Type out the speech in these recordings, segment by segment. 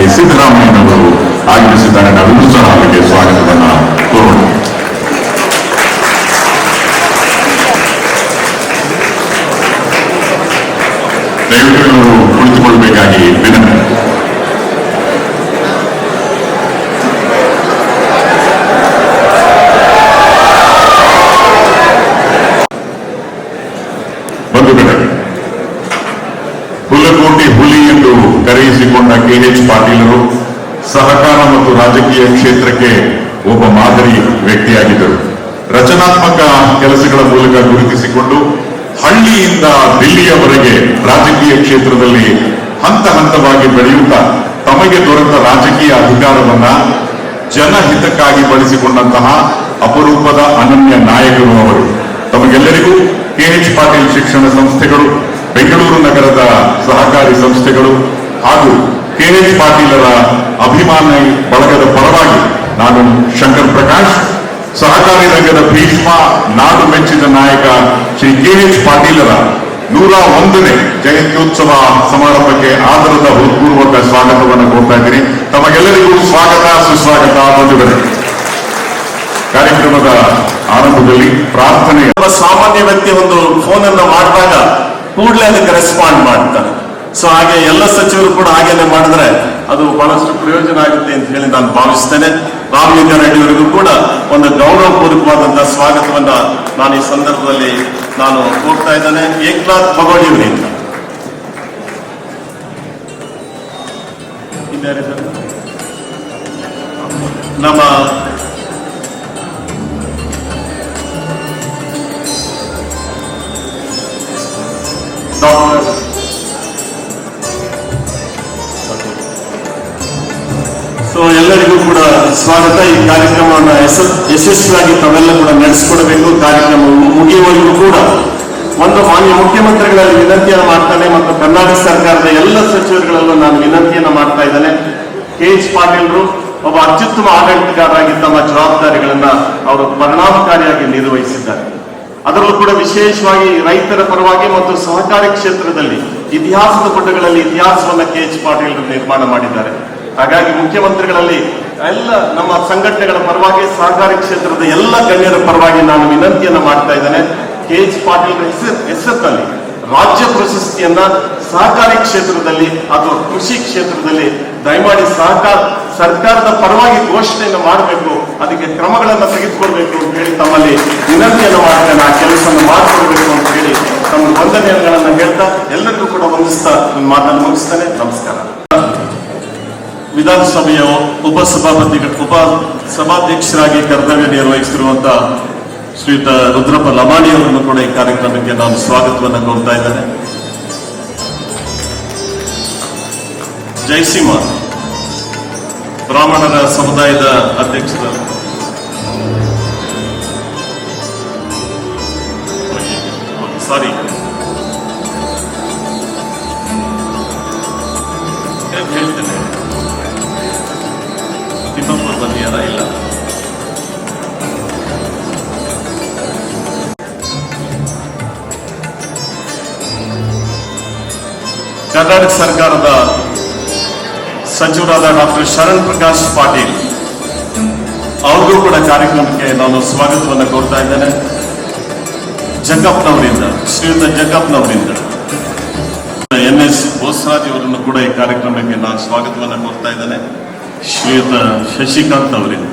ಮುಖ್ಯಮಂತ್ರಿ ಸಿದ್ದರಾಮಯ್ಯನವರು ಆಗಮಿಸಿದ್ದಾರೆ. ನಾವೆಲ್ಲರೂ ಸಹ ಅವರಿಗೆ ಸ್ವಾಗತವನ್ನು ಕೋರೋಣ. ದಯವಿಟ್ಟು ಕುಳಿತುಕೊಳ್ಳಬೇಕಾಗಿ ವಿನಂತಿ. ಹುಲ್ಲಕೋಟಿ ಹುಲಿ ಎಂದು ಕರೆಯಿಸಿಕೊಂಡ ಕೆಎಚ್ ಪಾಟೀಲರು ಸಹಕಾರ ಮತ್ತು ರಾಜಕೀಯ ಕ್ಷೇತ್ರಕ್ಕೆ ಒಬ್ಬ ಮಾದರಿ ವ್ಯಕ್ತಿಯಾಗಿದ್ದರು. ರಚನಾತ್ಮಕ ಕೆಲಸಗಳ ಮೂಲಕ ಗುರುತಿಸಿಕೊಂಡು ಹಳ್ಳಿಯಿಂದ ದಿಲ್ಲಿಯವರೆಗೆ ರಾಜಕೀಯ ಕ್ಷೇತ್ರದಲ್ಲಿ ಹಂತ ಹಂತವಾಗಿ ಬೆಳೆಯುತ್ತಾ ತಮಗೆ ದೊರೆತ ರಾಜಕೀಯ ಅಧಿಕಾರವನ್ನ ಜನಹಿತಕ್ಕಾಗಿ ಬಳಸಿಕೊಂಡಂತಹ ಅಪರೂಪದ ಅನನ್ಯ ನಾಯಕರು ಅವರು. ತಮಗೆಲ್ಲರಿಗೂ ಕೆಎಚ್ ಪಾಟೀಲ್ ಶಿಕ್ಷಣ ಸಂಸ್ಥೆಗಳು, ಬೆಂಗಳೂರು ನಗರದ ಸಹಕಾರಿ ಸಂಸ್ಥೆಗಳು ಹಾಗೂ ಕೆಎಚ್ ಪಾಟೀಲರ ಅಭಿಮಾನಿ ಬಳಗದ ಪರವಾಗಿ ನಾನು ಶಂಕರ್ ಪ್ರಕಾಶ್, ಸಹಕಾರಿ ರಂಗದ ಭೀಷ್ಮ, ನಾಡು ಮೆಚ್ಚಿದ ನಾಯಕ ಶ್ರೀ ಕೆಎಚ್ ಪಾಟೀಲರ 101ನೇ ಜಯಂತ್ಯೋತ್ಸವ ಸಮಾರಂಭಕ್ಕೆ ಆದರದ ಹೃತ್ಪೂರ್ವಕ ಸ್ವಾಗತವನ್ನು ಕೊಡ್ತಾ ಇದ್ದೀನಿ. ತಮಗೆಲ್ಲರಿಗೂ ಸ್ವಾಗತ, ಸುಸ್ವಾಗತ. ಬಂಧುಗಳೇ, ಕಾರ್ಯಕ್ರಮದ ಆರಂಭದಲ್ಲಿ ಪ್ರಾರ್ಥನೆ. ಸಾಮಾನ್ಯ ವ್ಯಕ್ತಿ ಒಂದು ಫೋನ್ ಅನ್ನು ಮಾಡಿದಾಗ ಕೂಡಲೇ ಅದಕ್ಕೆ ರೆಸ್ಪಾಂಡ್ ಮಾಡ್ತಾರೆ. ಸೊ ಹಾಗೆ ಎಲ್ಲ ಸಚಿವರು ಕೂಡ ಹಾಗೇನೆ ಮಾಡಿದ್ರೆ ಅದು ಬಹಳಷ್ಟು ಪ್ರಯೋಜನ ಆಗುತ್ತೆ ಅಂತ ಹೇಳಿ ನಾನು ಭಾವಿಸ್ತೇನೆ. ರಾಮಲಿಂಗ ರೆಡ್ಡಿ ಅವರಿಗೂ ಕೂಡ ಒಂದು ಗೌರವಪೂರ್ವಕವಾದಂತಹ ಸ್ವಾಗತವನ್ನ ನಾನು ಈ ಸಂದರ್ಭದಲ್ಲಿ ನಾನು ಕೋರ್ತಾ ಇದ್ದೇನೆ. ಏಕನಾಥ್ ಬಗೋಡಿಯವರಿಂದ ನಮ್ಮ ಸೊ ಎಲ್ಲರಿಗೂ ಕೂಡ ಸ್ವಾಗತ. ಈ ಕಾರ್ಯಕ್ರಮವನ್ನು ಯಶಸ್ವಿಯಾಗಿ ತಾವೆಲ್ಲ ಕೂಡ ನಡೆಸಿಕೊಡಬೇಕು. ಕಾರ್ಯಕ್ರಮ ಮುಗಿಯುವವರೆಗೂ ಕೂಡ ಒಂದು ಮಾನ್ಯ ಮುಖ್ಯಮಂತ್ರಿಗಳಲ್ಲಿ ವಿನಂತಿಯನ್ನು ಮಾಡ್ತಾನೆ ಮತ್ತು ಕರ್ನಾಟಕ ಸರ್ಕಾರದ ಎಲ್ಲ ಸಚಿವರುಗಳಲ್ಲೂ ನಾನು ವಿನಂತಿಯನ್ನು ಮಾಡ್ತಾ ಇದ್ದೇನೆ. ಕೆಎಚ್ ಪಾಟೀಲ್ರು ಒಬ್ಬ ಅತ್ಯುತ್ತಮ ಆಡಳಿತಗಾರರಾಗಿ ತಮ್ಮ ಜವಾಬ್ದಾರಿಗಳನ್ನ ಅವರು ಪರಿಣಾಮಕಾರಿಯಾಗಿ ನಿರ್ವಹಿಸಿದ್ದಾರೆ. ಅದರಲ್ಲೂ ಕೂಡ ವಿಶೇಷವಾಗಿ ರೈತರ ಪರವಾಗಿ ಮತ್ತು ಸಹಕಾರಿ ಕ್ಷೇತ್ರದಲ್ಲಿ ಇತಿಹಾಸದ ಪುಟಗಳಲ್ಲಿ ಇತಿಹಾಸವನ್ನ ಕೆಎಚ್ ಪಾಟೀಲ್ ನಿರ್ಮಾಣ ಮಾಡಿದ್ದಾರೆ. ಹಾಗಾಗಿ ಮುಖ್ಯಮಂತ್ರಿಗಳಲ್ಲಿ ಎಲ್ಲ ನಮ್ಮ ಸಂಘಟನೆಗಳ ಪರವಾಗಿ ಸಹಕಾರಿ ಕ್ಷೇತ್ರದ ಎಲ್ಲ ಗಣ್ಯರ ಪರವಾಗಿ ನಾನು ವಿನಂತಿಯನ್ನ ಮಾಡ್ತಾ ಇದ್ದೇನೆ. ಕೆಎಚ್ ಪಾಟೀಲ್ ಹೆಸರಿನಲ್ಲಿ ರಾಜ್ಯ ಪ್ರಶಸ್ತಿಯನ್ನ ಸಹಕಾರಿ ಕ್ಷೇತ್ರದಲ್ಲಿ ಅಥವಾ ಕೃಷಿ ಕ್ಷೇತ್ರದಲ್ಲಿ ದಯಮಾಡಿ ಸರ್ಕಾರದ ಪರವಾಗಿ ಘೋಷಣೆಯನ್ನು ಮಾಡಬೇಕು, ಅದಕ್ಕೆ ಕ್ರಮಗಳನ್ನು ತೆಗೆದುಕೊಳ್ಬೇಕು ಅಂತ ಹೇಳಿ ತಮ್ಮಲ್ಲಿ ವಿನಂತಿಯನ್ನು ಮಾಡ್ತೇನೆ. ಆ ಕೆಲಸವನ್ನು ಮಾಡಿಕೊಡ್ಬೇಕು ಅಂತ ಹೇಳಿ ತಮ್ಮ ವಂದನೆಗಳನ್ನು ಹೇಳ್ತಾ ಎಲ್ಲರಿಗೂ ಕೂಡ ವಂದಿಸ್ತಾ ನನ್ನ ಮಾತನ್ನು ಮುಗಿಸ್ತೇನೆ. ನಮಸ್ಕಾರ. ವಿಧಾನಸಭೆಯ ಸಭಾಧ್ಯಕ್ಷರಾಗಿ ಕರ್ತವ್ಯ ನಿರ್ವಹಿಸಿರುವಂತಹ ಶ್ರೀಯುತ ರುದ್ರಪ್ಪ ಲಮಾಣಿ ಅವರನ್ನು ಕೂಡ ಈ ಕಾರ್ಯಕ್ರಮಕ್ಕೆ ನಾನು ಸ್ವಾಗತವನ್ನು ಕೋರ್ತಾ ಇದ್ದೇನೆ. ಜಯಸಿಂಹ ಬ್ರಾಹ್ಮಣರ ಸಮುದಾಯದ ಅಧ್ಯಕ್ಷರು, ಸಾರಿ ಹೇಳ್ತೇನೆ, ತಿಮ್ಮಪ್ಪ ಬಂದಿಯಾರ ಇಲ್ಲ, ಕರ್ನಾಟಕ ಸರ್ಕಾರದ ಸಚಿವರಾದ ಡಾಕ್ಟರ್ ಶರಣ್ ಪ್ರಕಾಶ್ ಪಾಟೀಲ್ ಅವ್ರಿಗೂ ಕೂಡ ಕಾರ್ಯಕ್ರಮಕ್ಕೆ ನಾನು ಸ್ವಾಗತವನ್ನು ಕೋರ್ತಾ ಇದ್ದೇನೆ. ಜಗಪ್ನವರಿಂದ, ಶ್ರೀಯುತ ಜಗಪ್ನವರಿಂದ NS ಬೋಸರಾಜ್ ಅವರನ್ನು ಕೂಡ ಈ ಕಾರ್ಯಕ್ರಮಕ್ಕೆ ನಾನು ಸ್ವಾಗತವನ್ನು ಕೋರ್ತಾ ಇದ್ದೇನೆ. ಶ್ರೀಯುತ ಶಶಿಕಾಂತ್ ಅವರಿಂದ,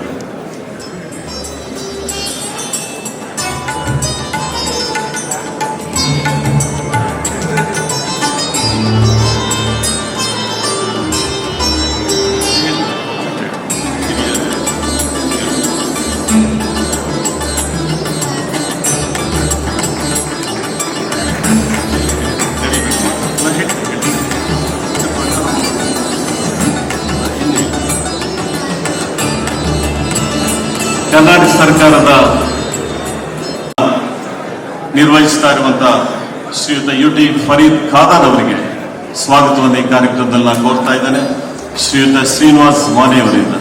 ಕರ್ನಾಟಕ ಸರ್ಕಾರದ ನಿರ್ವಹಿಸ್ತಾ ಇರುವಂತಹ ಶ್ರೀಯುತ UT ಫರೀದ್ ಖಾದರ್ ಅವರಿಗೆ ಸ್ವಾಗತವನ್ನು ಈ ಕಾರ್ಯಕ್ರಮದಲ್ಲಿ ನಾನು ಕೋರ್ತಾ ಇದ್ದೇನೆ. ಶ್ರೀಯುತ ಶ್ರೀನಿವಾಸ್ ಮಾನೆ ಅವರಿಂದ,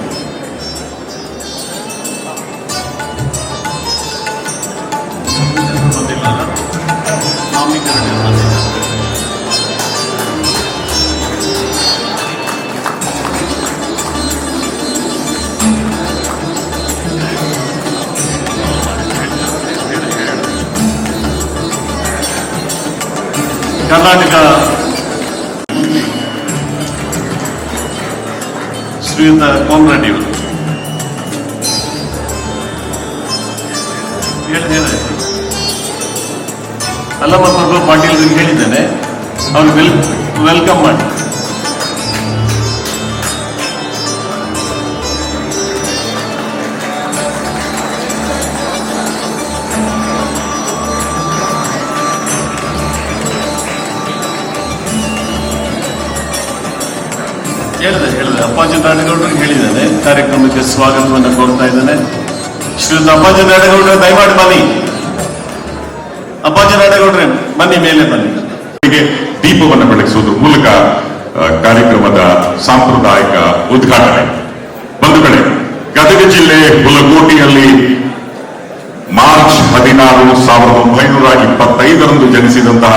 ಕರ್ನಾಟಕ ಶ್ರೀಯುತ ಕೋಮರೆಡ್ಡಿ ಅವರು ಹೇಳಿದ್ದೇನೆ. ಅಲ್ಲಮ್ಮ ಪ್ರಭು ಪಾಟೀಲ್ ಹೇಳಿದ್ದೇನೆ, ಅವ್ರು ವೆಲ್ಕಮ್ ಮಾಡಿ. ಹೇಳಿದೆ ಅಪ್ಪಾಜಿ ನಾಡಗೌಡರಿಗೆ ಹೇಳಿದ್ದೇನೆ, ಕಾರ್ಯಕ್ರಮಕ್ಕೆ ಸ್ವಾಗತವನ್ನು ಕೋರ್ತಾ ಇದ್ದೇನೆ. ಶ್ರೀಯುತ ಅಪ್ಪಾಜಿ ನಾಡಗೌಡರೆ ದಯಮಾಡಿ ಬನ್ನಿ. ಅಪ್ಪಾಜಿ ನಾಡಗೌಡ್ರೆ ಬನ್ನಿ, ಮೇಲೆ ಬನ್ನಿ. ದೀಪವನ್ನು ಬೆಳಗಿಸುವುದರ ಮೂಲಕ ಕಾರ್ಯಕ್ರಮದ ಸಾಂಪ್ರದಾಯಿಕ ಉದ್ಘಾಟನೆ. ಬಂಧುಗಳೇ, ಗದಗ ಜಿಲ್ಲೆ ಹುಲಕೋಟೆಯಲ್ಲಿ ಮಾರ್ಚ್ 16, 1925 ಜನಿಸಿದಂತಹ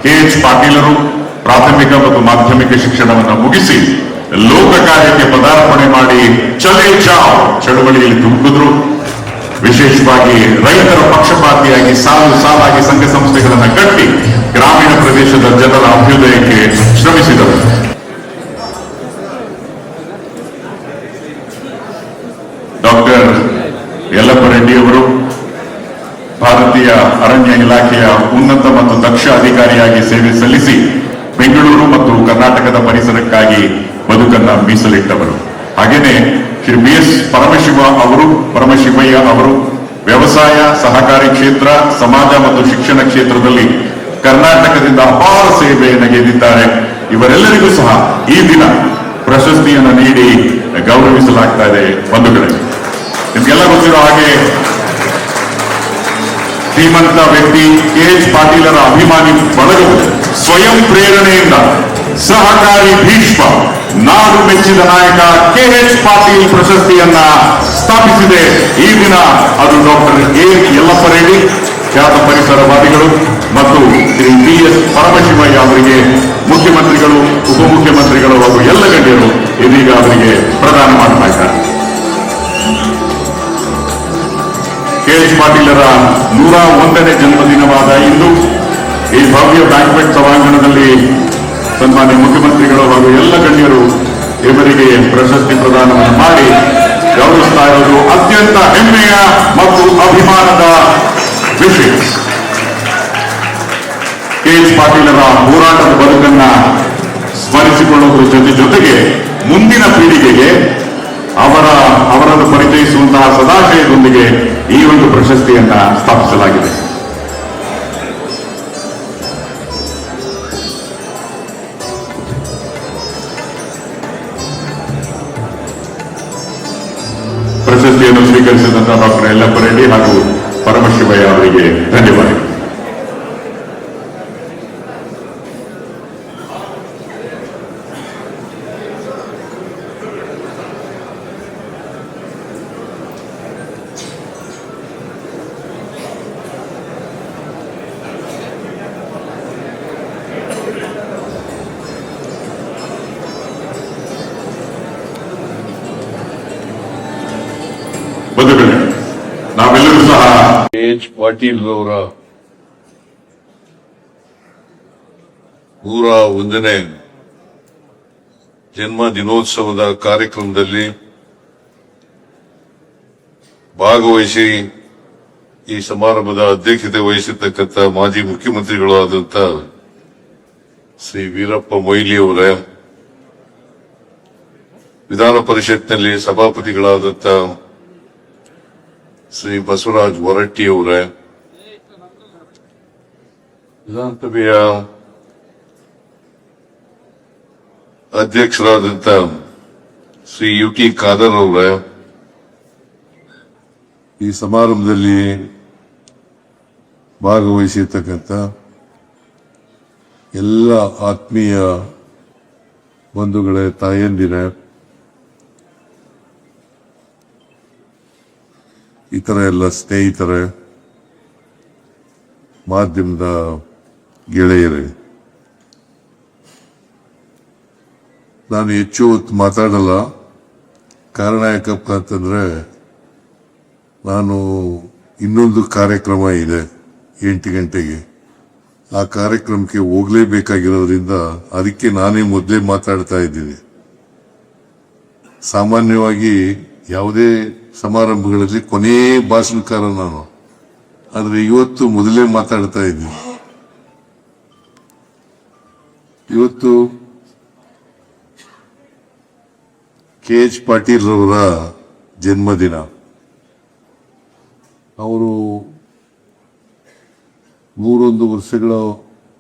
KH ಪಾಟೀಲರು ಪ್ರಾಥಮಿಕ ಮತ್ತು ಮಾಧ್ಯಮಿಕ ಶಿಕ್ಷಣವನ್ನು ಮುಗಿಸಿ ಲೋಕ ಕಾರ್ಯಕ್ಕೆ ಪದಾರ್ಪಣೆ ಮಾಡಿ ಚಲೇ ಚಾವ್ ಚಳವಳಿಯಲ್ಲಿ ಧುಮುಕಿದ್ರು. ವಿಶೇಷವಾಗಿ ರೈತರ ಪಕ್ಷಪಾತಿಯಾಗಿ ಸಾಲು ಸಾಲಾಗಿ ಸಂಘ ಸಂಸ್ಥೆಗಳನ್ನು ಕಟ್ಟಿ ಗ್ರಾಮೀಣ ಪ್ರದೇಶದ ಜನರ ಅಭ್ಯುದಯಕ್ಕೆ ಶ್ರಮಿಸಿದರು. ಡಾಕ್ಟರ್ ಯಲ್ಲಪ್ಪ ರೆಡ್ಡಿಯವರು ಭಾರತೀಯ ಅರಣ್ಯ ಇಲಾಖೆಯ ಉನ್ನತ ಮತ್ತು ದಕ್ಷ ಅಧಿಕಾರಿಯಾಗಿ ಸೇವೆ ಸಲ್ಲಿಸಿ ಬೆಂಗಳೂರು ಮತ್ತು ಕರ್ನಾಟಕದ ಪರಿಸರಕ್ಕಾಗಿ ಬದುಕನ್ನ ಮೀಸಲಿಟ್ಟವರು. ಹಾಗೇನೆ ಶ್ರೀ BS ಪರಮಶಿವಯ್ಯ ಅವರು ವ್ಯವಸಾಯ, ಸಹಕಾರಿ ಕ್ಷೇತ್ರ, ಸಮಾಜ ಮತ್ತು ಶಿಕ್ಷಣ ಕ್ಷೇತ್ರದಲ್ಲಿ ಕರ್ನಾಟಕದಿಂದ ಅಪಾರ ಸೇವೆಯನ್ನು ಗೆದ್ದಿದ್ದಾರೆ. ಇವರೆಲ್ಲರಿಗೂ ಸಹ ಈ ದಿನ ಪ್ರಶಸ್ತಿಯನ್ನು ನೀಡಿ ಗೌರವಿಸಲಾಗ್ತಾ ಇದೆ. ಬಂಧುಗಳೇ, ನಿಮ್ಗೆಲ್ಲ ಗೊತ್ತಿರೋ ಹಾಗೆ ಶ್ರೀಮಂತ ವ್ಯಕ್ತಿ KH ಪಾಟೀಲರ ಅಭಿಮಾನಿ ಬಳಗವು ಸ್ವಯಂ ಪ್ರೇರಣೆಯಿಂದ ಸಹಕಾರಿ ಭೀಷ್ಮ, ನಾಡು ಮೆಚ್ಚಿದ ನಾಯಕ KH ಪಾಟೀಲ್ ಪ್ರಶಸ್ತಿಯನ್ನ ಸ್ಥಾಪಿಸಿದೆ. ಈ ದಿನ ಅದು ಡಾಕ್ಟರ್ ಯಲ್ಲಪ್ಪ ರೆಡ್ಡಿ, ಖ್ಯಾತ ಪರಿಸರವಾದಿಗಳು, ಮತ್ತು ಶ್ರೀ BS ಪರಮಶಿವಯ್ಯ ಅವರಿಗೆ ಮುಖ್ಯಮಂತ್ರಿಗಳು, ಉಪಮುಖ್ಯಮಂತ್ರಿಗಳು ಹಾಗೂ ಎಲ್ಲ ಗಣ್ಯರು ಇದೀಗ ಅವರಿಗೆ ಪ್ರದಾನ ಮಾಡ್ತಾ ಇದ್ದಾರೆ. KH ಪಾಟೀಲರ 101ನೇ ಜನ್ಮದಿನವಾದ ಇಂದು ಈ ಭವ್ಯ ಬ್ಯಾಂಕ್ವೆಟ್ ಸಭಾಂಗಣದಲ್ಲಿ ಸನ್ಮಾನ್ಯ ಮುಖ್ಯಮಂತ್ರಿಗಳು ಹಾಗೂ ಎಲ್ಲ ಗಣ್ಯರು ಇವರಿಗೆ ಪ್ರಶಸ್ತಿ ಪ್ರದಾನವನ್ನು ಮಾಡಿ ಗೌರವಿಸ್ತಾ ಇರೋದು ಅತ್ಯಂತ ಹೆಮ್ಮೆಯ ಮತ್ತು ಅಭಿಮಾನದ ವಿಷಯ. KH ಪಾಟೀಲರ ಹೋರಾಟದ ಬದುಕನ್ನ ಸ್ಮರಿಸಿಕೊಳ್ಳುವುದರ ಜೊತೆಗೆ ಮುಂದಿನ ಪೀಳಿಗೆಗೆ ಅವರನ್ನು ಪರಿಚಯಿಸುವಂತಹ ಸದಾಶಯದೊಂದಿಗೆ ಈ ಒಂದು ಪ್ರಶಸ್ತಿಯನ್ನ ಸ್ಥಾಪಿಸಲಾಗಿದೆ. ಪ್ರಶಸ್ತಿಯನ್ನು ಸ್ವೀಕರಿಸಿದಂತಹ ಡಾಕ್ಟರ್ ಯಲ್ಲಪ್ಪ ರೆಡ್ಡಿ ಹಾಗೂ ಪರಮಶಿವಯ್ಯ ಅವರಿಗೆ ಧನ್ಯವಾದಗಳು. ಬಂಧುಗಳೇ, ನಾವೆಲ್ಲರೂ ಸಹ KH ಪಾಟೀಲ್ ಅವರ 101ನೇ ಜನ್ಮ ದಿನೋತ್ಸವದ ಕಾರ್ಯಕ್ರಮದಲ್ಲಿ ಭಾಗವಹಿಸಿ ಈ ಸಮಾರಂಭದ ಅಧ್ಯಕ್ಷತೆ ವಹಿಸಿರ್ತಕ್ಕಂಥ ಮಾಜಿ ಮುಖ್ಯಮಂತ್ರಿಗಳಾದಂಥ ಶ್ರೀ ವೀರಪ್ಪ ಮೊಯ್ಲಿ ಅವರೇ, ವಿಧಾನ ಪರಿಷತ್ನಲ್ಲಿ ಸಭಾಪತಿಗಳಾದಂಥ ಶ್ರೀ ಬಸವರಾಜ್ ಹೊರಟ್ಟಿ ಅವರೇ, ವಿಧಾನಸಭೆಯ ಅಧ್ಯಕ್ಷರಾದಂಥ ಶ್ರೀ UT ಖಾದರ್ ಅವರೇ, ಈ ಸಮಾರಂಭದಲ್ಲಿ ಭಾಗವಹಿಸಿರ್ತಕ್ಕಂಥ ಎಲ್ಲ ಆತ್ಮೀಯ ಬಂಧುಗಳೇ, ತಾಯಂದಿರೇ, ಇತರ ಎಲ್ಲ ಸ್ನೇಹಿತರೇ, ಮಾಧ್ಯಮದ ಗೆಳೆಯರೇ, ನಾನು ಹೆಚ್ಚು ಹೊತ್ತು ಮಾತಾಡಲ್ಲ. ಕಾರಣ ಯಾಕಪ್ಪ ಅಂತಂದ್ರೆ ನಾನು ಇನ್ನೊಂದು ಕಾರ್ಯಕ್ರಮ ಇದೆ 8 ಗಂಟೆಗೆ, ಆ ಕಾರ್ಯಕ್ರಮಕ್ಕೆ ಹೋಗ್ಲೇಬೇಕಾಗಿರೋದ್ರಿಂದ ಅದಕ್ಕೆ ನಾನೇ ಮೊದಲೇ ಮಾತಾಡ್ತಾ ಇದ್ದೀನಿ. ಸಾಮಾನ್ಯವಾಗಿ ಯಾವುದೇ ಸಮಾರಂಭಗಳಲ್ಲಿ ಕೊನೆ ಭಾಷಣಕಾರ ನಾನು, ಆದ್ರೆ ಇವತ್ತು ಮೊದಲೇ ಮಾತಾಡ್ತಾ ಇದ್ದೀನಿ. ಇವತ್ತು KH ಪಾಟೀಲ್ ರವರ ಜನ್ಮದಿನ. ಅವರು 101 ವರ್ಷಗಳು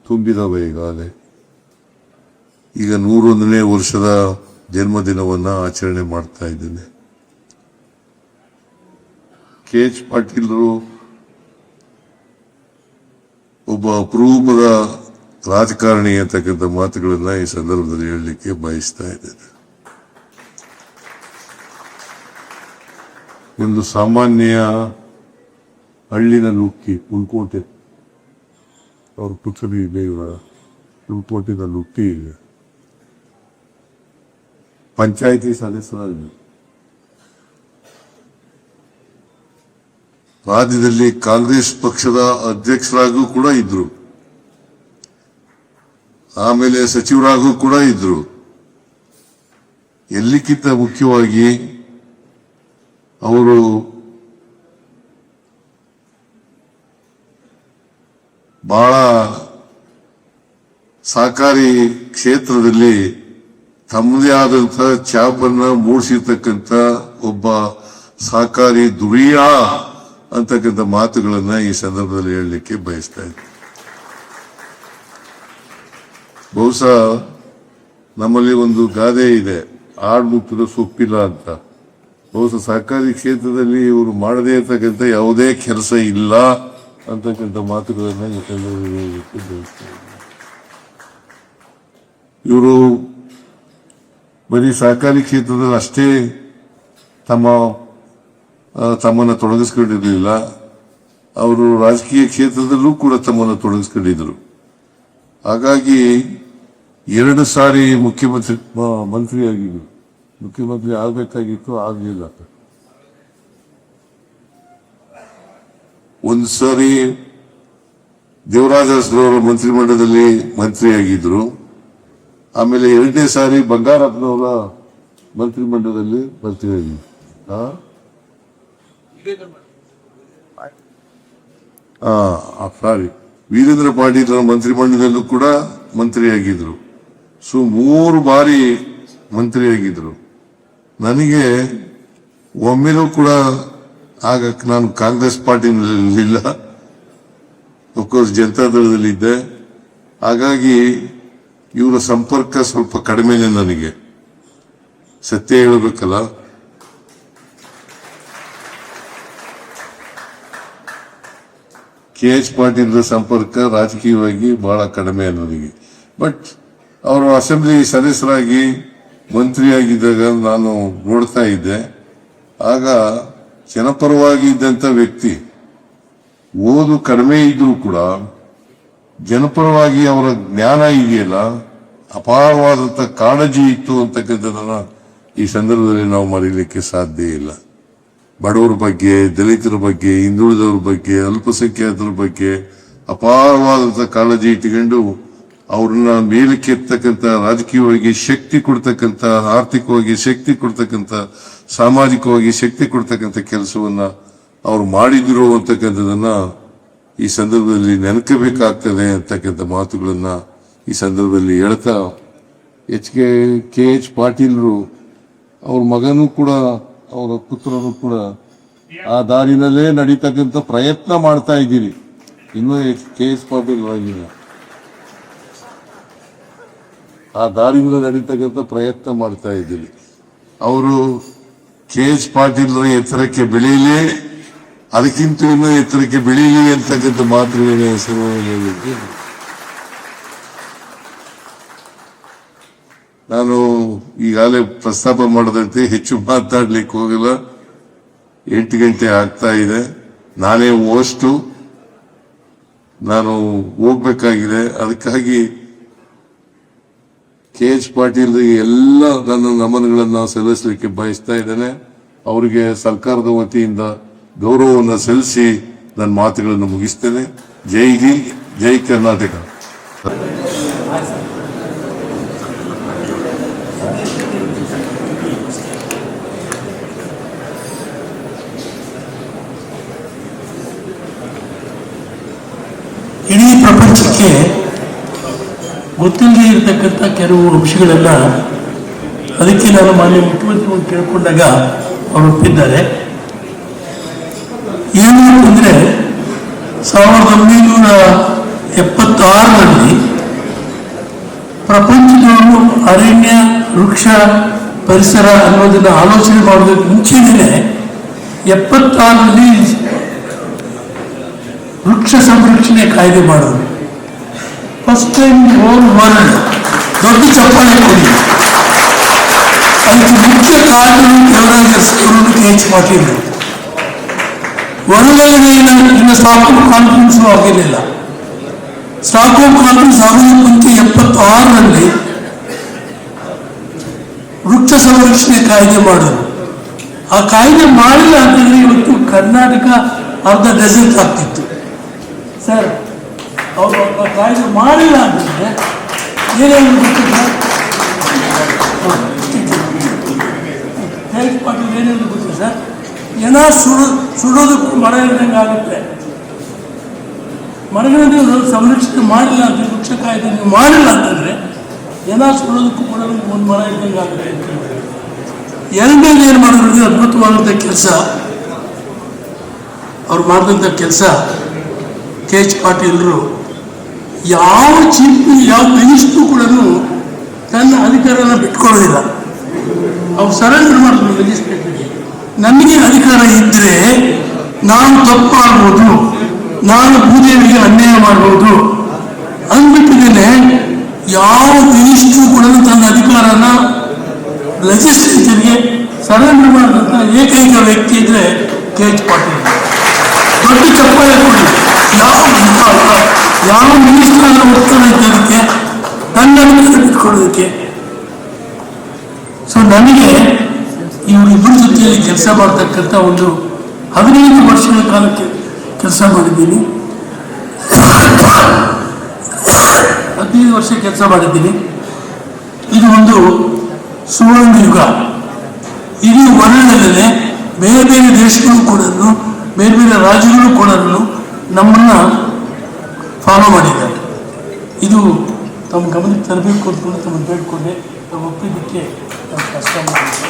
ತುಂಬಿದವೆ ಈಗಾಗಲೇ. ಈಗ 101ನೇ ವರ್ಷದ ಜನ್ಮದಿನವನ್ನ ಆಚರಣೆ ಮಾಡ್ತಾ ಇದ್ದೇನೆ. KH ಪಾಟೀಲರು ಒಬ್ಬ ಅಪರೂಪದ ರಾಜಕಾರಣಿ ಅಂತಕ್ಕಂಥ ಮಾತುಗಳನ್ನ ಈ ಸಂದರ್ಭದಲ್ಲಿ ಹೇಳಲಿಕ್ಕೆ ಬಯಸ್ತಾ ಇದ್ದೇನೆ. ಒಂದು ಸಾಮಾನ್ಯ ಹಳ್ಳಿನ ಲುಕ್ಕಿ ಉಳ್ಕೋಟೆ, ಅವ್ರ ಪುತ್ರಿ ದೇವರ ಉಳ್ಕೋಟೆನ ಲುಕ್ಕಿ ಪಂಚಾಯಿತಿ ಸದಸ್ಯರಾಗಿ ರಾಜ್ಯದಲ್ಲಿ ಕಾಂಗ್ರೆಸ್ ಪಕ್ಷದ ಅಧ್ಯಕ್ಷರಾಗೂ ಕೂಡ ಇದ್ರು, ಆಮೇಲೆ ಸಚಿವರಾಗೂ ಕೂಡ ಇದ್ರು. ಎಲ್ಲಕ್ಕಿಂತ ಮುಖ್ಯವಾಗಿ ಅವರು ಬಹಳ ಸಹಕಾರಿ ಕ್ಷೇತ್ರದಲ್ಲಿ ತಮ್ಮದೇ ಆದಂತ ಛಾಪನ್ನ ಮೂಡಿಸಿರ್ತಕ್ಕಂಥ ಒಬ್ಬ ಸಹಕಾರಿ ದುರಿಯ ಅಂತಕ್ಕಂಥ ಮಾತುಗಳನ್ನ ಈ ಸಂದರ್ಭದಲ್ಲಿ ಹೇಳಲಿಕ್ಕೆ ಬಯಸ್ತಾ ಇದ್ದೀನಿ. ಬಹುಶಃ ನಮ್ಮಲ್ಲಿ ಒಂದು ಗಾದೆ ಇದೆ, ಆಡ್ಮುಕ್ತದ ಸೊಪ್ಪಿಲ್ಲ ಅಂತ. ಬಹುಶಃ ಸಹಕಾರಿ ಕ್ಷೇತ್ರದಲ್ಲಿ ಇವರು ಮಾಡದೇ ಇರ್ತಕ್ಕಂಥ ಯಾವುದೇ ಕೆಲಸ ಇಲ್ಲ ಅಂತಕ್ಕಂಥ ಮಾತುಗಳನ್ನ ಈ ಸಂದರ್ಭದಲ್ಲಿ ಹೇಳಲಿಕ್ಕೆ ಬಯಸ್ತಾ ಇದ್ದೀನಿ. ಇವರು ಬರೀ ಸಹಕಾರಿ ಕ್ಷೇತ್ರದಲ್ಲಿ ಅಷ್ಟೇ ತಮ್ಮನ್ನು ತೊಡಗಿಸ್ಕೊಂಡಿರಲಿಲ್ಲ, ಅವರು ರಾಜಕೀಯ ಕ್ಷೇತ್ರದಲ್ಲೂ ಕೂಡ ತಮ್ಮನ್ನು ತೊಡಗಿಸ್ಕೊಂಡಿದ್ರು. ಹಾಗಾಗಿ 2 ಸಾರಿ ಮಂತ್ರಿಯಾಗಿದ್ರು. ಮುಖ್ಯಮಂತ್ರಿ ಆಗಬೇಕಾಗಿತ್ತು, ಆಗಲಿಲ್ಲ. ಒಂದು ಸಾರಿ ದೇವರಾಜ ಅರಸರವರ ಮಂತ್ರಿಮಂಡಲದಲ್ಲಿ ಮಂತ್ರಿಯಾಗಿದ್ರು. ಆಮೇಲೆ 2ನೇ ಸಾರಿ ಬಂಗಾರಪ್ಪನವರ ಮಂತ್ರಿಮಂಡಲದಲ್ಲಿ ಮಂತ್ರಿಯಾಗಿದ್ರು. ಸಾರಿ ವೀರೇಂದ್ರ ಪಾಟೀಲ್ ಮಂತ್ರಿಮಂಡಲದಲ್ಲೂ ಕೂಡ ಮಂತ್ರಿಯಾಗಿದ್ರು. 3 ಬಾರಿ ಮಂತ್ರಿಯಾಗಿದ್ರು. ನನಗೆ ಒಮ್ಮೆನೂ ಕೂಡ ಆಗ ನಾನು ಕಾಂಗ್ರೆಸ್ ಪಾರ್ಟಿನಲ್ಲಿಲ್ಲ, ಅಫ್ಕೋರ್ಸ್ ಜನತಾದಳದಲ್ಲಿದ್ದೆ. ಹಾಗಾಗಿ ಇವರ ಸಂಪರ್ಕ ಸ್ವಲ್ಪ ಕಡಿಮೆನೆ ನನಗೆ, ಸತ್ಯ ಹೇಳಬೇಕಲ್ಲ. KH ಪಾಟೀಲ್ ಸಂಪರ್ಕ ರಾಜಕೀಯವಾಗಿ ಬಹಳ ಕಡಿಮೆ ನನಗೆ. ಬಟ್ ಅವರು ಅಸೆಂಬ್ಲಿ ಸದಸ್ಯರಾಗಿ ಮಂತ್ರಿಯಾಗಿದ್ದಾಗ ನಾನು ನೋಡ್ತಾ ಇದ್ದೆ. ಆಗ ಜನಪರವಾಗಿ ಇದ್ದಂತ ವ್ಯಕ್ತಿ, ಓದು ಕಡಿಮೆ ಇದ್ರೂ ಕೂಡ ಜನಪರವಾಗಿ ಅವರ ಜ್ಞಾನ ಇದೆಯಲ್ಲ, ಅಪಾರವಾದಂತ ಕಾಳಜಿ ಇತ್ತು ಅಂತಕ್ಕಂಥದನ್ನ ಈ ಸಂದರ್ಭದಲ್ಲಿ ನಾವು ಮರೀಲಿಕ್ಕೆ ಸಾಧ್ಯ ಇಲ್ಲ. ಬಡವರ ಬಗ್ಗೆ, ದಲಿತರ ಬಗ್ಗೆ, ಹಿಂದುಳಿದವರ ಬಗ್ಗೆ, ಅಲ್ಪಸಂಖ್ಯಾತರ ಬಗ್ಗೆ ಅಪಾರವಾದಂತ ಕಾಳಜಿ ಇಟ್ಟುಕೊಂಡು ಅವ್ರನ್ನ ಮೇಲಕ್ಕೆ ಎತ್ತಕ್ಕಂಥ, ರಾಜಕೀಯವಾಗಿ ಶಕ್ತಿ ಕೊಡ್ತಕ್ಕಂಥ, ಆರ್ಥಿಕವಾಗಿ ಶಕ್ತಿ ಕೊಡ್ತಕ್ಕಂಥ, ಸಾಮಾಜಿಕವಾಗಿ ಶಕ್ತಿ ಕೊಡ್ತಕ್ಕಂಥ ಕೆಲಸವನ್ನ ಅವ್ರು ಮಾಡಿದ್ರು ಅಂತಕ್ಕಂಥದನ್ನ ಈ ಸಂದರ್ಭದಲ್ಲಿ ನೆನಕಬೇಕಾಗ್ತದೆ ಅಂತಕ್ಕಂಥ ಮಾತುಗಳನ್ನ ಈ ಸಂದರ್ಭದಲ್ಲಿ ಹೇಳ್ತಾ, KH ಪಾಟೀಲ್ರು ಅವ್ರ ಮಗನೂ ಕೂಡ, ಅವರ ಪುತ್ರರು ಕೂಡ ಆ ದಾರಿನಲ್ಲೇ ನಡೀತಕ್ಕಂಥ ಪ್ರಯತ್ನ ಮಾಡ್ತಾ ಇದ್ದೀರಿ. ಇನ್ನೂ KH ಪಾಟೀಲ್ ಆಗಿಲ್ಲ, ಆ ದಾರಿಯಿಂದ ನಡೀತಕ್ಕಂಥ ಪ್ರಯತ್ನ ಮಾಡ್ತಾ ಇದ್ದೀರಿ. ಅವರು KH ಪಾಟೀಲ್ ಎತ್ತರಕ್ಕೆ ಬೆಳೀಲಿ, ಅದಕ್ಕಿಂತ ಇನ್ನೂ ಎತ್ತರಕ್ಕೆ ಬೆಳೀಲಿ ಅಂತಕ್ಕಂಥ ಮಾತುಗಳ ಹೆಸರು ನಾನು ಈಗಾಗಲೇ ಪ್ರಸ್ತಾಪ ಮಾಡದಂತೆ ಹೆಚ್ಚು ಮಾತಾಡ್ಲಿಕ್ಕೆ ಹೋಗಲ್ಲ. 8 ಗಂಟೆ ಆಗ್ತಾ ಇದೆ. ನಾನೇ ಹೋಸ್ಟು, ನಾನು ಹೋಗ್ಬೇಕಾಗಿದೆ. ಅದಕ್ಕಾಗಿ KH ಪಾಟೀಲ್ ಎಲ್ಲ ನನ್ನ ನಮನಗಳನ್ನು ಸಲ್ಲಿಸಲಿಕ್ಕೆ ಬಯಸ್ತಾ ಇದ್ದೇನೆ. ಅವರಿಗೆ ಸರ್ಕಾರದ ವತಿಯಿಂದ ಗೌರವವನ್ನು ಸಲ್ಲಿಸಿ ನನ್ನ ಮಾತುಗಳನ್ನು ಮುಗಿಸ್ತೇನೆ. ಜೈ ಹಿಂದ್, ಜೈ ಕರ್ನಾಟಕ. ಇಡೀ ಪ್ರಪಂಚಕ್ಕೆ ಗೊತ್ತಿಲ್ಲದೆ ಇರತಕ್ಕಂಥ ಕೆಲವು ಅಂಶಗಳೆಲ್ಲ, ಅದಕ್ಕೆ ನಾನು ಮಾನ್ಯ ಮುಖ್ಯಮಂತ್ರಿಗಳು ಕೇಳಿಕೊಂಡಾಗ ಅವರು ಒಪ್ಪಿದ್ದಾರೆ. ಏನು ಅಂತಂದರೆ 1976ರಲ್ಲಿ ಪ್ರಪಂಚದವರು ಅರಣ್ಯ ವೃಕ್ಷ ಪರಿಸರ ಅನ್ನೋದನ್ನು ಆಲೋಚನೆ ಮಾಡೋದಕ್ಕೆ ಮುಂಚೆನೇ 76ರಲ್ಲಿ ವೃಕ್ಷ ಸಂರಕ್ಷಣೆ ಕಾಯ್ದೆ ಮಾಡೋದು. First time whole world. ದೊಡ್ಡ ಚಪ್ಪಾಳೆ ಕೊಡಿ. ಅದಕ್ಕೆ ಮುಖ್ಯ ಕಾರಣಗಳು ದೇವರಾಜರು KH ಪಾಟೀಲ್. ಹೊರಗಡೆ ಇನ್ನು ಸ್ಟಾಕ್ಹೋಮ್ ಕಾನ್ಫರೆನ್ಸ್ ಆಗಿರಲಿಲ್ಲ. ಸ್ಟಾಕ್ಹೋಮ್ ಕಾನ್ಫರೆನ್ಸ್ ಆಗೋದಕ್ಕೆ 76ರಲ್ಲಿ ವೃಕ್ಷ ಸಂರಕ್ಷಣೆ ಕಾಯ್ದೆ ಮಾಡೋದು. ಆ ಕಾಯ್ದೆ ಮಾಡಿಲ್ಲ ಅಂತಂದ್ರೆ ಇವತ್ತು ಕರ್ನಾಟಕ ಅರ್ಧ ಡೆಸರ್ಟ್ ಆಗ್ತಿತ್ತು ಸರ್. ಅವರು ಕಾಯ್ದೆ ಮಾಡಿಲ್ಲ ಅಂತಂದ್ರೆ ಏನೇನು ಗೊತ್ತಿಲ್ಲ. KH ಪಾಟೀಲ್ ಏನೇನು ಗೊತ್ತಿಲ್ಲ ಸರ್. ಏನೋ ಸುಡೋದಕ್ಕೂ ಮರ ಇದ್ದಂಗೆ ಆಗುತ್ತೆ. ಮರಗಳನ್ನು ಸಂರಕ್ಷಣೆ ಮಾಡಿಲ್ಲ ಅಂತ ವೃಕ್ಷ ಕಾಯ್ದೆ ನೀವು ಮಾಡಿಲ್ಲ ಅಂತಂದರೆ ಏನೋ ಸುಡೋದಕ್ಕೂ ಕೂಡ ಒಂದು ಮರ ಇದ್ದಂಗೆ ಆಗುತ್ತೆ ಅಂತ ಹೇಳಿ. ಎರಡನೇದು ಏನು ಮಾಡಿದ್ರೆ ಅದ್ಭುತವಾದಂಥ ಕೆಲಸ ಅವ್ರು ಮಾಡಿದಂಥ ಕೆಲಸ, KH ಪಾಟೀಲರು ಯಾವ ಯಾವ ಮಿನಿಸ್ಟ್ರು ಕೂಡ ತನ್ನ ಅಧಿಕಾರನ ಬಿಟ್ಕೊಳ್ಳೋದಿಲ್ಲ. ಅವ್ರು ಸರೆಂಡರ್ ಮಾಡಿದ್ರು ಲೆಜಿಸ್ಲೇಟರ್ಗೆ. ನನಗೆ ಅಧಿಕಾರ ಇದ್ದರೆ ನಾನು ತಪ್ಪು ಮಾಡ್ಬೋದು, ನಾನು ಭೂದೇವಿಗೆ ಅನ್ಯಾಯ ಮಾಡ್ಬೋದು ಅಂದ್ಬಿಟ್ಟಿದ್ದೇನೆ. ಯಾವ ಮಿನಿಸ್ಟ್ರು ಕೂಡ ತನ್ನ ಅಧಿಕಾರನ ಲೆಜಿಸ್ಲೇಚರ್ಗೆ ಸರೆಂಡರ್ ಮಾಡಿದಂಥ ಏಕೈಕ ವ್ಯಕ್ತಿ ಇದ್ರೆ KH ಪಾಟೀಲ್. ದೊಡ್ಡ ಚಪ್ಪಾಳೆ ಕೊಡಿ. ಯಾವ ಮಿನಿಸ್ಟರ್ ಒತ್ತಡ ಇದ್ದದಕ್ಕೆ ತನ್ನ ಅಧಿಕಾರ ಬಿಟ್ಕೊಳ್ಳೋದಕ್ಕೆ. ಸೊ ನನಗೆ ಇವರಿಬ್ಬರ ಜೊತೆಯಲ್ಲಿ ಕೆಲಸ ಮಾಡ್ತಕ್ಕಂಥ ಒಂದು 15 ವರ್ಷಗಳ ಕಾಲಕ್ಕೆ ಕೆಲಸ ಮಾಡಿದ್ದೀನಿ. 15 ವರ್ಷ ಕೆಲಸ ಮಾಡಿದ್ದೀನಿ. ಇದು ಒಂದು ಸುವರ್ಣ ಯುಗ. ಇಡೀ ವರ್ಲ್ಡಲ್ಲೇ ಬೇರೆ ಬೇರೆ ದೇಶಗಳು ಕೂಡ, ಬೇರೆ ಬೇರೆ ರಾಜ್ಯಗಳು ಕೂಡ ನಮ್ಮನ್ನು ಫಾಲೋ ಮಾಡಿದ್ದಾರೆ. ಇದು ತಮ್ಮ ಗಮನಕ್ಕೆ ತರಬೇಕು ಅಂದ್ಕೊಂಡು ತಮ್ಮನ್ನು ಬೇಡ್ಕೊಂಡೆ. ತಾವು ಒಪ್ಪಿದ್ದಕ್ಕೆ ನಾನು ಕಷ್ಟ ಮಾಡಿದ್ದೀನಿ.